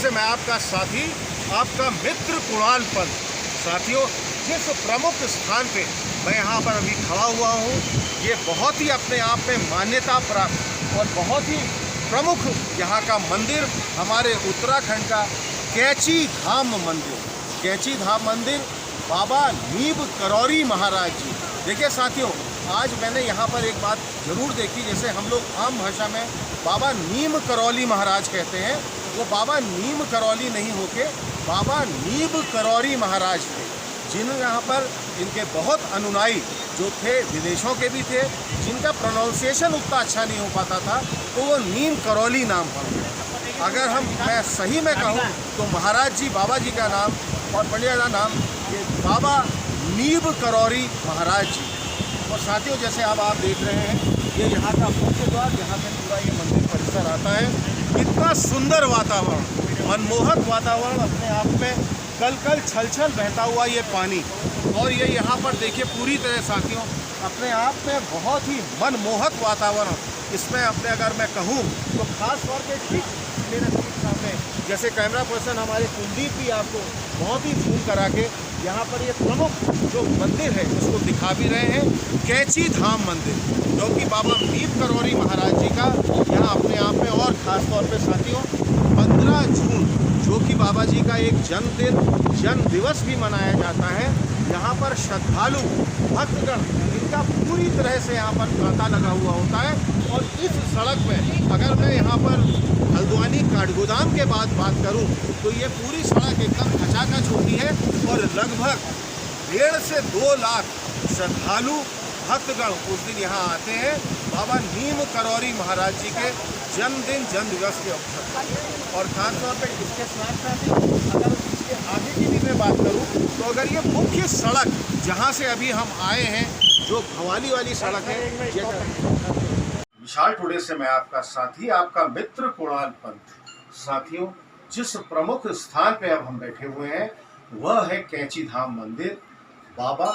से मैं आपका साथी, आपका मित्र कुणाल पंत। साथियों, जिस प्रमुख स्थान पे मैं यहाँ पर अभी खड़ा हुआ हूँ, ये बहुत ही अपने आप में मान्यता प्राप्त और बहुत ही प्रमुख यहाँ का मंदिर हमारे उत्तराखंड का कैची धाम मंदिर। कैची धाम मंदिर बाबा नीम करौरी महाराज जी। देखिए साथियों, आज मैंने यहाँ पर एक बात जरूर देखी, जैसे हम लोग आम भाषा में बाबा नीम करौली महाराज कहते हैं, वो बाबा नीम करौली नहीं होके बाबा नीम करौरी महाराज थे, जिन यहाँ पर इनके बहुत अनुयायी जो थे, विदेशों के भी थे, जिनका प्रोनाउंसिएशन उतना अच्छा नहीं हो पाता था, तो वो नीम करौली नाम पड़ गया। अगर मैं सही में कहूँ तो महाराज जी, बाबा जी का नाम और बढ़िया नाम ये बाबा नीम करौरी महाराज जी। और साथियों, जैसे अब आप देख रहे हैं, ये यहाँ का मुख्य द्वार, यहाँ से पूरा ये मंदिर परिसर आता है। इतना सुंदर वातावरण, मनमोहक वातावरण, अपने आप में कल कल छल छल बहता हुआ ये पानी, और ये यहाँ पर देखिए पूरी तरह साथियों अपने आप में बहुत ही मनमोहक वातावरण। इसमें अपने अगर मैं कहूँ तो खास तौर पे ठीक मेरे सामने जैसे कैमरा पर्सन हमारे कुलदीप भी आपको बहुत ही जूम करा के यहाँ पर ये प्रमुख जो मंदिर है उसको दिखा भी रहे हैं, कैची धाम मंदिर, जो कि बाबा नीम करौरी महाराज जी का यहाँ अपने आप में। और ख़ास तौर पे साथियों 15 जून जो कि बाबा जी का एक जन्म दिवस भी मनाया जाता है। यहाँ पर श्रद्धालु भक्तगण इनका पूरी तरह से यहाँ पर तांता लगा हुआ होता है। और इस सड़क में अगर मैं यहाँ पर हल्द्वानी काठगोदाम के बाद बात करूँ तो ये पूरी सड़क एकदम खचाखच होती है, और लगभग 1.5 से 2 लाख श्रद्धालु भक्तगण उस दिन यहाँ आते हैं बाबा नीम करौरी महाराज जी के जन्म दिवस के अवसर पर। और खासतौर पर इसके साथ साथ अगर इसके आगे की भी मैं बात करूँ तो अगर ये मुख्य सड़क जहाँ से अभी हम आए हैं, जो भवाली वाली सड़क है, विशाल टुडे से मैं आपका साथी, आपका मित्र कुणाल पंत। साथियों, जिस प्रमुख स्थान पे अब हम बैठे हुए हैं वह है कैची धाम मंदिर, बाबा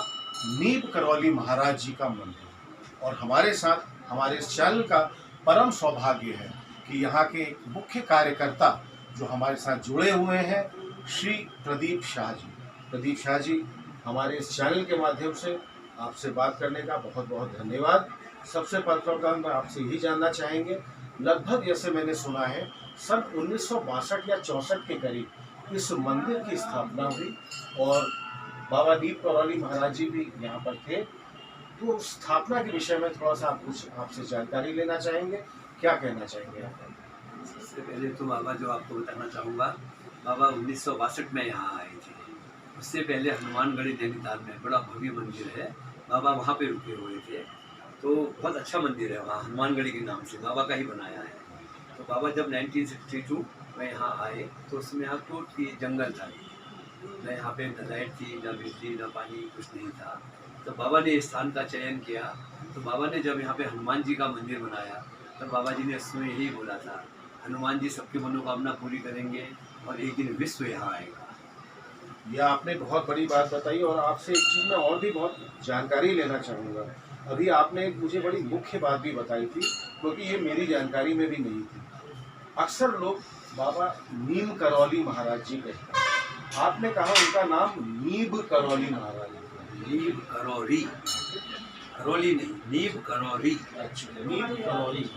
नीम करौली महाराज जी का मंदिर। और हमारे साथ हमारे इस चैनल का परम सौभाग्य है कि यहाँ के मुख्य कार्यकर्ता जो हमारे साथ जुड़े हुए हैं, श्री प्रदीप शाह जी। प्रदीप शाह जी, हमारे इस चैनल के माध्यम से आपसे बात करने का बहुत बहुत धन्यवाद। सबसे प्रथम आपसे यही जानना चाहेंगे, लगभग जैसे मैंने सुना है सन 1962 या 64 के करीब इस मंदिर की स्थापना हुई, और बाबा नीम करौली महाराज जी भी यहाँ पर थे। तो स्थापना के विषय में थोड़ा सा कुछ आपसे जानकारी लेना चाहेंगे, क्या कहना चाहेंगे आप? सबसे पहले तो बाबा जो आपको बताना चाहूँगा, बाबा 1962 में यहाँ आए थे। उससे पहले हनुमानगढ़ी नैनीताल में बड़ा भव्य मंदिर है, बाबा वहाँ पे रुके हुए थे। तो बहुत अच्छा मंदिर है, वहाँ हनुमानगढ़ी के नाम से बाबा का ही बनाया है। तो बाबा जब 1962 में यहाँ आए तो उसमें यहाँ टूट की जंगल था, न यहाँ पे न लाइट थी, न बिजली, न पानी, कुछ नहीं था। तो बाबा ने इस स्थान का चयन किया। तो बाबा ने जब यहाँ पे हनुमान जी का मंदिर बनाया तब बाबा जी ने उसमें यही बोला था, हनुमान जी सबकी मनोकामना पूरी करेंगे और एक दिन विश्व यहाँ आएगा। यह आपने बहुत बड़ी बात बताई, और आपसे एक चीज़ में और भी बहुत जानकारी लेना चाहूँगा। अभी आपने एक मुझे बड़ी मुख्य बात भी बताई थी, क्योंकि ये मेरी जानकारी में भी नहीं थी। अक्सर लोग बाबा नीम करौली महाराज जी कहते हैं, आपने कहा उनका नाम नीम करौली महाराज। नीम करौरी, करौली नहीं, नीम करौरी। अच्छा, नीम करौली।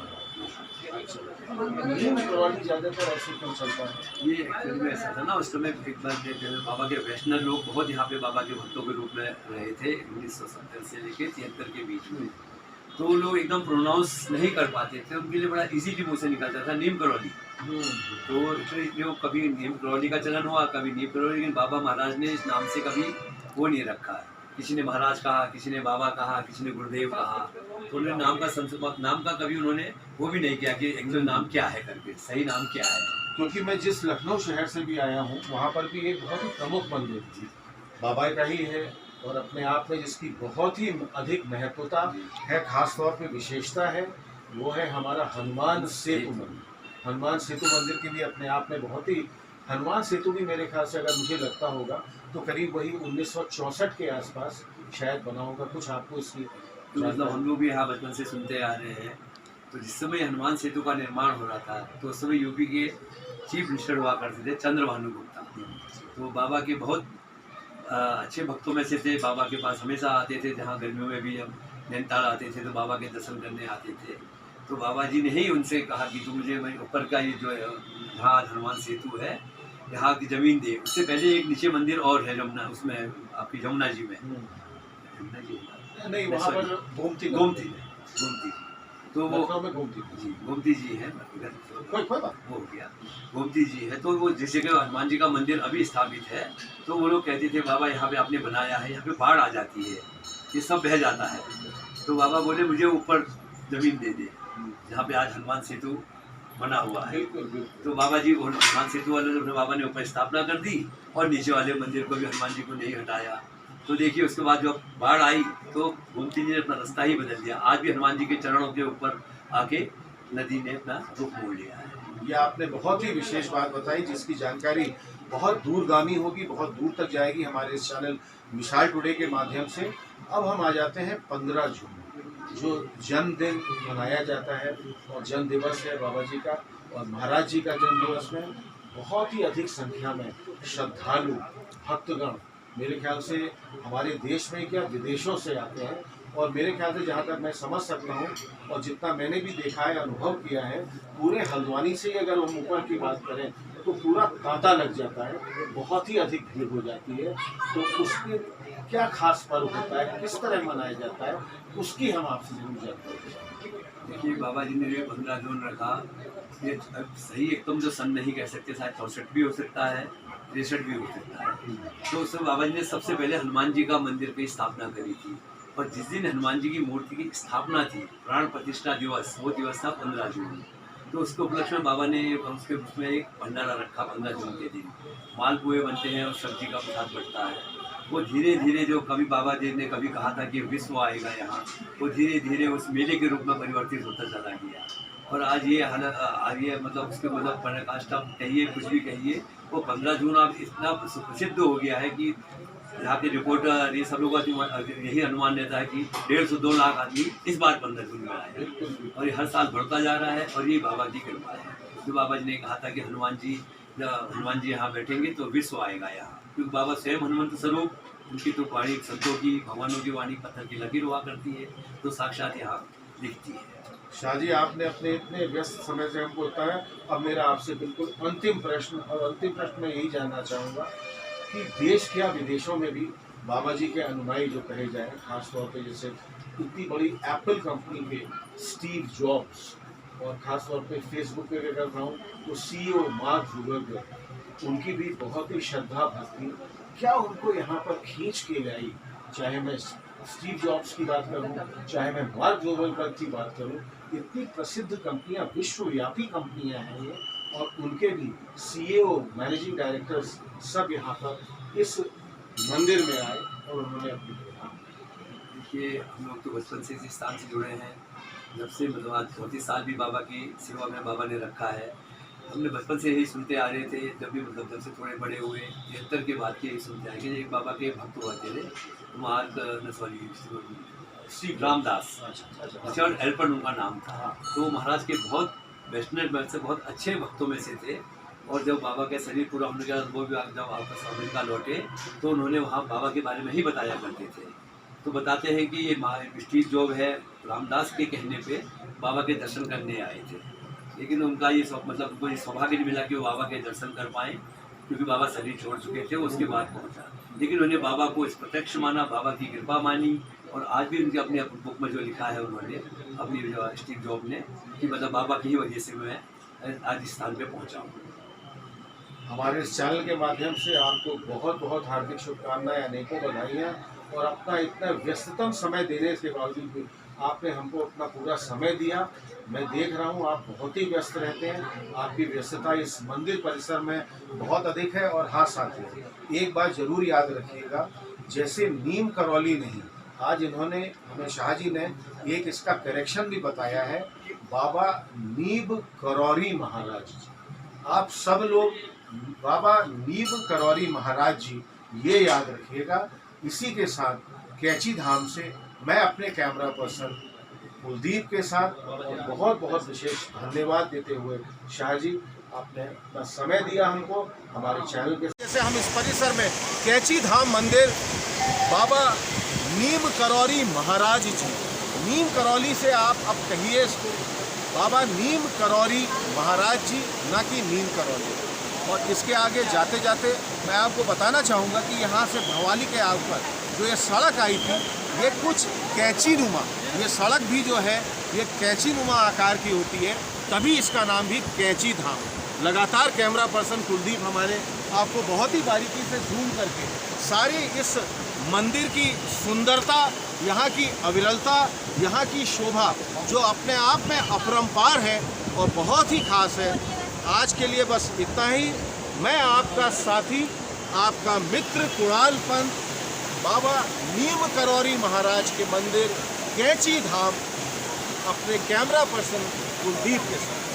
नीम करौली ज़्यादातर ऐसे क्यों चलता है? ये एक्चुअली में ऐसा था ना, उस समय एक बार बाबा के वैष्णव लोग बहुत यहाँ पे बाबा के भक्तों के रूप में रहे थे 1970 से लेके 73 के बीच में। तो लोग एकदम प्रोनाउंस नहीं कर पाते थे, उनके लिए बड़ा इजीली मुँह से निकलता था नीम करौली। तो जो कभी नीम करौली का चलन हुआ, कभी नीम करौली, लेकिन बाबा महाराज ने इस नाम से कभी वो नहीं रखा। किसी ने महाराज कहा, किसी ने बाबा कहा, किसी ने गुरुदेव कहा। तो उन्होंने नाम का कभी उन्होंने वो भी नहीं किया कि एक्चुअल नाम क्या है करके, सही नाम क्या है। क्योंकि मैं जिस लखनऊ शहर से भी आया हूँ वहाँ पर भी एक बहुत ही प्रमुख मंदिर थी, बाबा का ही है, और अपने आप में जिसकी बहुत ही अधिक महत्वता है, खास तौर पे विशेषता है, वो है हमारा हनुमान सेतु मंदिर। हनुमान सेतु मंदिर के लिए अपने आप में बहुत ही, हनुमान सेतु भी मेरे ख्याल से अगर मुझे लगता होगा तो करीब वही 1964 के आसपास शायद बना होगा। कुछ आपको इसकी तो मतलब हम लोग भी यहाँ बचपन से सुनते आ रहे हैं। तो जिस समय हनुमान सेतु का निर्माण हो रहा था तो उस समय यूपी के चीफ मिनिस्टर हुआ करते थे चंद्रभानु गुप्ता। तो बाबा के बहुत अच्छे भक्तों में से थे। बाबा के पास हमेशा आते थे, जहाँ गर्मियों में भी जब नैनीताल आते थे तो बाबा के दर्शन करने आते थे। तो बाबा जी ने ही उनसे कहा कि तू मुझे ऊपर का ये जो जहाँ हनुमान सेतु है यहाँ की ज़मीन दे। उससे पहले एक नीचे मंदिर और है जमुना, उसमें आपकी जमुना जी में, जमुना जी नहीं, वहाँ पर गोमती गोमती तो वो लखनऊ में गोमती जी गोमती जी है, कोई बात वो हो गया गोमती जी है। तो वो जिस जगह हनुमान जी का मंदिर अभी स्थापित है तो वो लोग कहते थे बाबा यहाँ पे आपने बनाया है, यहाँ पे बाढ़ आ जाती है, ये सब बह जाता है। तो बाबा बोले मुझे ऊपर ज़मीन दे दे जहाँ पे आज हनुमान सेतु बना हुआ है। तो बाबा जी हनुमान सेतु वाले बाबा ने ऊपर स्थापना कर दी और नीचे वाले मंदिर को भी हनुमान जी को नहीं हटाया। तो देखिए उसके बाद जब बाढ़ आई तो गोमती जी ने अपना रास्ता ही बदल दिया। आज भी हनुमान जी के चरणों के ऊपर आके नदी ने अपना रुख मोड़ लिया है। ये आपने बहुत ही विशेष बात बताई जिसकी जानकारी बहुत दूरगामी होगी, बहुत दूर तक जाएगी हमारे इस चैनल मिसाल टुडे के माध्यम से। अब हम आ जाते हैं 15 जून, जो जन्मदिन मनाया जाता है और जन्म दिवस है बाबा जी का, और महाराज जी का जन्म दिवस में बहुत ही अधिक संख्या में श्रद्धालु भक्तगण मेरे ख्याल से हमारे देश में क्या विदेशों से आते हैं। और मेरे ख्याल से जहाँ तक मैं समझ सकता हूँ और जितना मैंने भी देखा है, अनुभव किया है, पूरे हल्द्वानी से ही अगर हम ऊपर की बात करें तो पूरा तांता लग जाता है, बहुत ही अधिक भीड़ हो जाती है। तो उसके क्या खास पर्व होता है, किस तरह मनाया जाता है, उसकी हम आपसे जरूर जानते हैं। देखिए बाबा जी ने जो 15 जून रखा, ये सही एकदम जो सन नहीं कह सकते, शायद 64 भी हो सकता है, 63 भी हो सकता है। तो उस समय बाबा जी ने सबसे पहले हनुमान जी का मंदिर की स्थापना करी थी। और जिस दिन हनुमान जी की मूर्ति की स्थापना थी, प्राण प्रतिष्ठा दिवस, वो दिवस था 15 जून। तो उसके उपलक्ष्य में बाबा ने उसमें एक भंडारा रखा 15 जून के दिन। मालपुए बनते हैं और सब्जी का प्रसाद बढ़ता है। वो धीरे धीरे जो कभी बाबा जी ने कभी कहा था कि विश्व आएगा यहाँ, वो धीरे धीरे उस मेले के रूप में परिवर्तित होता चला गया। और आज ये हालत, आज ये मतलब उसके मतलब पराकाष्ठा कहिए, कुछ भी कहिए, वो 15 जून अब इतना प्रसिद्ध हो गया है कि यहाँ के रिपोर्टर ये सब लोगों का यही अनुमान रहता है कि 150-2 लाख आदमी इस बार 15 जून में आए हैं। और ये हर साल बढ़ता जा रहा है और ये बाबा की कृपा है। तो बाबा जी ने कहा था कि हनुमान जी यहाँ बैठेंगे तो विश्व आएगा यहाँ, क्योंकि बाबा स्वयं हनुमंत स्वरूप, उनकी तो वाणी संतों की, भगवानों की वाणी पत्थर की लकीर हुआ करती है, तो साक्षात यहाँ दिखती है। शाह जी, आपने अपने इतने व्यस्त समय से हमको बताया। अब मेरा आपसे बिल्कुल अंतिम प्रश्न, और अंतिम प्रश्न मैं यही जानना चाहूँगा कि देश क्या विदेशों में भी बाबा जी के अनुयायी जो कहे जाए, खासतौर पे जैसे इतनी बड़ी एप्पल कंपनी के स्टीव जॉब्स, और ख़ासतौर पे फेसबुक पे अगर कहूँ तो CEO मार्क जुकरबर्ग, उनकी भी बहुत ही श्रद्धा भक्ति, क्या उनको यहाँ पर खींच के लाई? चाहे मैं स्टीव जॉब्स की बात करूँ, चाहे मैं मार्क जुकरबर्ग की बात करूँ, इतनी प्रसिद्ध कंपनियाँ, विश्वव्यापी कंपनियाँ हैं ये, और उनके भी CEO, मैनेजिंग डायरेक्टर्स सब यहाँ पर इस मंदिर में आए और उन्होंने अपनी देखिए हम लोग तो बचपन से इस स्थान से जुड़े हैं। जब से मतलब आज 34 साल भी बाबा की सेवा में बाबा ने रखा है। हमने बचपन से यही सुनते आ रहे थे, जब भी मतलब जब से थोड़े बड़े हुए 73 के बाद के यही सुनते आए कि एक बाबा के भक्त हुआ थे मार्क रामदास, रिचर्ड एल्पर्ट उनका नाम था। तो महाराज के बहुत वैष्णव से बहुत अच्छे भक्तों में से थे। और जब बाबा का शरीर पूरा होने के बाद वो भी जब वापस अमेरिका लौटे तो उन्होंने वहाँ बाबा के बारे में ही बताया करते थे। तो बताते हैं कि ये स्टीव जॉब है, रामदास के कहने पे बाबा के दर्शन करने आए थे, लेकिन उनका ये मतलब उनको ये सौभाग्य नहीं मिला कि वो बाबा के दर्शन कर पाए, क्योंकि बाबा शरीर छोड़ चुके थे उसके बाद पहुँचा। लेकिन उन्हें बाबा को इस प्रत्यक्ष माना, बाबा की कृपा मानी। और आज भी उनके अपने बुक में जो लिखा है उन्होंने अपनी जो स्टीव जॉब ने, कि मतलब बाबा की ही वजह से मैं आज इस स्थान पे पहुँचा हूँ। हमारे इस चैनल के माध्यम से आपको बहुत बहुत हार्दिक शुभकामनाएं, अनेकों बधाइयाँ। और अपना इतना व्यस्ततम समय देने के बावजूद भी आपने हमको अपना पूरा समय दिया। मैं देख रहा हूँ आप बहुत ही व्यस्त रहते हैं, आपकी व्यस्तता इस मंदिर परिसर में बहुत अधिक है। और हाँ साथियों, एक बात जरूर याद रखिएगा, जैसे नीम करौली नहीं, आज इन्होंने हमें शाह जी ने एक इसका करेक्शन भी बताया है, बाबा नीब करौरी महाराज। आप सब लोग बाबा नीब करौरी महाराज जी ये याद रखिएगा। इसी के साथ कैची धाम से मैं अपने कैमरा पर्सन कुलदीप के साथ। और बहुत बहुत विशेष धन्यवाद देते हुए शाह जी, आपने अपना समय दिया हमको हमारे चैनल के। जैसे हम इस परिसर में कैची धाम मंदिर बाबा नीम करौरी महाराज जी, नीम करौली से आप अब कहिए इसको बाबा नीम करौरी महाराज जी, ना कि नीम करौली। और इसके आगे जाते जाते मैं आपको बताना चाहूँगा कि यहाँ से भवाली के ऊपर जो ये सड़क आई थी, ये कुछ कैची नुमा, ये सड़क भी जो है ये कैची नुमा आकार की होती है, तभी इसका नाम भी कैची धाम। लगातार कैमरा पर्सन कुलदीप हमारे आपको बहुत ही बारीकी से जूम करके सारी इस मंदिर की सुंदरता, यहाँ की अविरलता, यहाँ की शोभा जो अपने आप में अपरंपार है और बहुत ही खास है। आज के लिए बस इतना ही। मैं आपका साथी, आपका मित्र कुणाल पंत, बाबा नीम करौरी महाराज के मंदिर कैची धाम, अपने कैमरा पर्सन कुलदीप के साथ।